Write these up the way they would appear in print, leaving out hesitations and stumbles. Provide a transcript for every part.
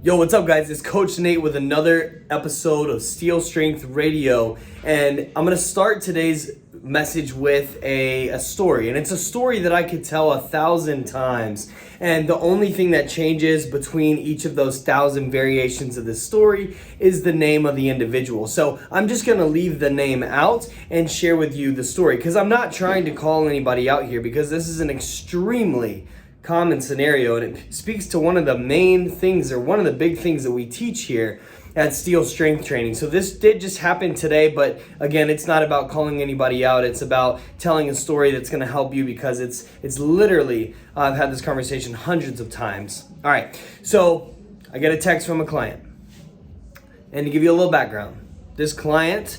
Yo, what's up guys? It's Coach Nate with another episode of Steel Strength Radio, and I'm gonna start today's message with a story, and it's a story that I could tell 1,000 times, and the only thing that changes between each of those 1,000 variations of this story is the name of the individual. So I'm just gonna leave the name out and share with you the story, because I'm not trying to call anybody out here, because this is an extremely common scenario, and it speaks to one of the main things, or one of the big things that we teach here at Steel Strength Training. So this did just happen today, but again, it's not about calling anybody out. It's about telling a story that's going to help you, because it's literally, I've had this conversation hundreds of times. All right, so I get a text from a client, and to give you a little background, this client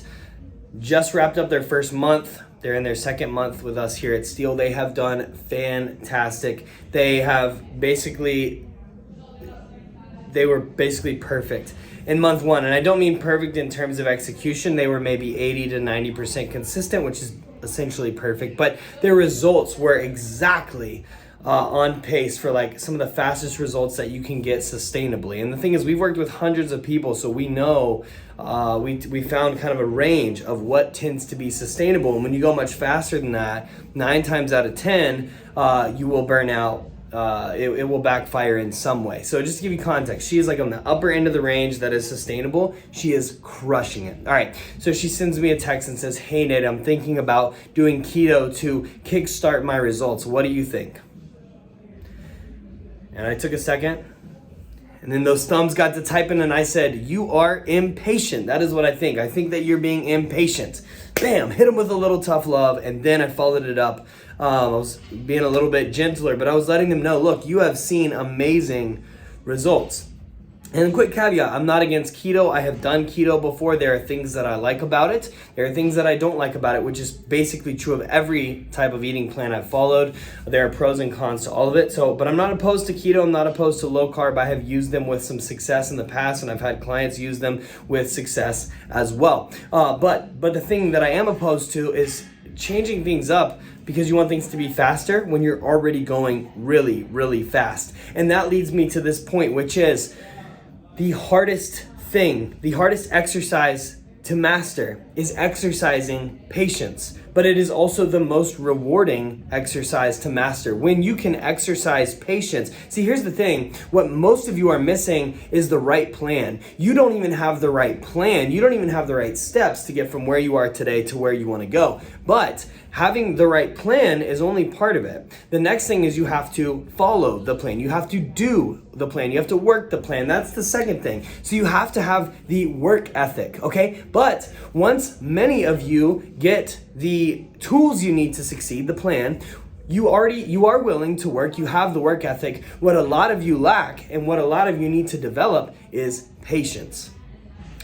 just wrapped up their first month. They're in their second month with us here at Steel. They have done fantastic. They were basically perfect in month one. And I don't mean perfect in terms of execution. They were maybe 80 to 90% consistent, which is essentially perfect. But their results were exactly on pace for like some of the fastest results that you can get sustainably. And the thing is, we've worked with hundreds of people, so we know we found kind of a range of what tends to be sustainable. And when you go much faster than that, 9 times out of 10, you will burn out. It will backfire in some way. So just to give you context, she is like on the upper end of the range that is sustainable. She is crushing it. All right, so she sends me a text and says, "Hey Nate, I'm thinking about doing keto to kickstart my results. What do you think?" And I took a second, and then those thumbs got to typing, and I said, "You are impatient." That is what I think. I think that you're being impatient. Bam, hit him with a little tough love, and then I followed it up. I was being a little bit gentler, but I was letting them know, look, you have seen amazing results. And a quick caveat, I'm not against keto. I have done keto before. There are things that I like about it. There are things that I don't like about it, which is basically true of every type of eating plan I've followed. There are pros and cons to all of it. But I'm not opposed to keto. I'm not opposed to low carb. I have used them with some success in the past, and I've had clients use them with success as well. But the thing that I am opposed to is changing things up because you want things to be faster when you're already going really, really fast. And that leads me to this point, which is the hardest exercise to master is exercising patience, but it is also the most rewarding exercise to master. When you can exercise patience. See, here's the thing. What most of you are missing is the right plan. You don't even have the right plan. You don't even have the right steps to get from where you are today to where you want to go. But having the right plan is only part of it. The next thing is you have to follow the plan. You have to do the plan. You have to work the plan. That's the second thing. So you have to have the work ethic, okay? But once many of you get the tools you need to succeed, the plan, you are willing to work, you have the work ethic. What a lot of you lack and what a lot of you need to develop is patience.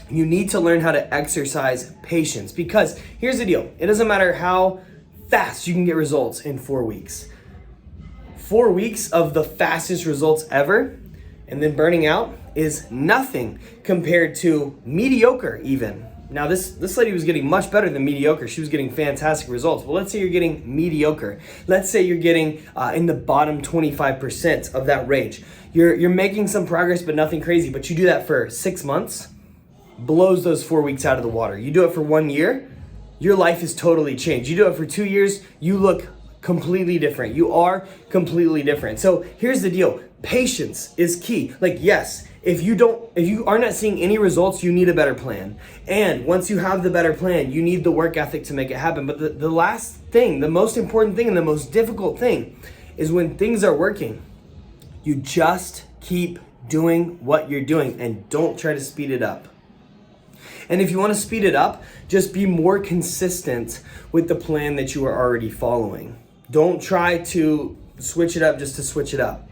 You need to learn how to exercise patience, because here's the deal. It doesn't matter how fast you can get results in 4 weeks. 4 weeks of the fastest results ever, and then burning out is nothing compared to mediocre even. Now this lady was getting much better than mediocre. She was getting fantastic results. Well, let's say you're getting mediocre. Let's say you're getting in the bottom 25% of that range. You're making some progress, but nothing crazy. But you do that for 6 months, blows those 4 weeks out of the water. You do it for 1 year, your life is totally changed. You do it for 2 years, you look completely different. You are completely different. So here's the deal. Patience is key. Like, yes, if you are not seeing any results, you need a better plan. And once you have the better plan, you need the work ethic to make it happen. But the last thing, the most important thing and the most difficult thing is when things are working, you just keep doing what you're doing and don't try to speed it up. And if you want to speed it up, just be more consistent with the plan that you are already following. Don't try to switch it up just to switch it up.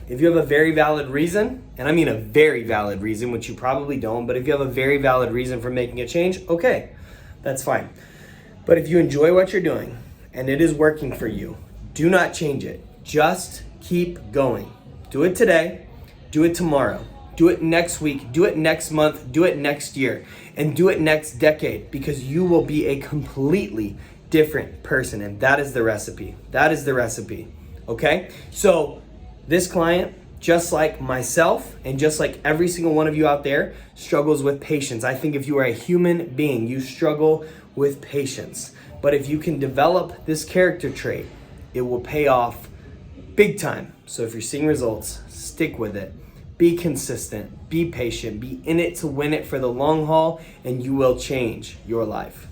If you have a very valid reason, and I mean a very valid reason, which you probably don't, but if you have a very valid reason for making a change, okay, that's fine. But if you enjoy what you're doing and it is working for you, do not change it. Just keep going. Do it today, do it tomorrow, do it next week, do it next month, do it next year, and do it next decade, because you will be a completely different person. And that is the recipe. That is the recipe. Okay? So this client just like myself and just like every single one of you out there, struggles with patience. I think if you are a human being, you struggle with patience. But if you can develop this character trait, it will pay off big time. So if you're seeing results, stick with it. Be consistent, be patient, be in it to win it for the long haul, and you will change your life.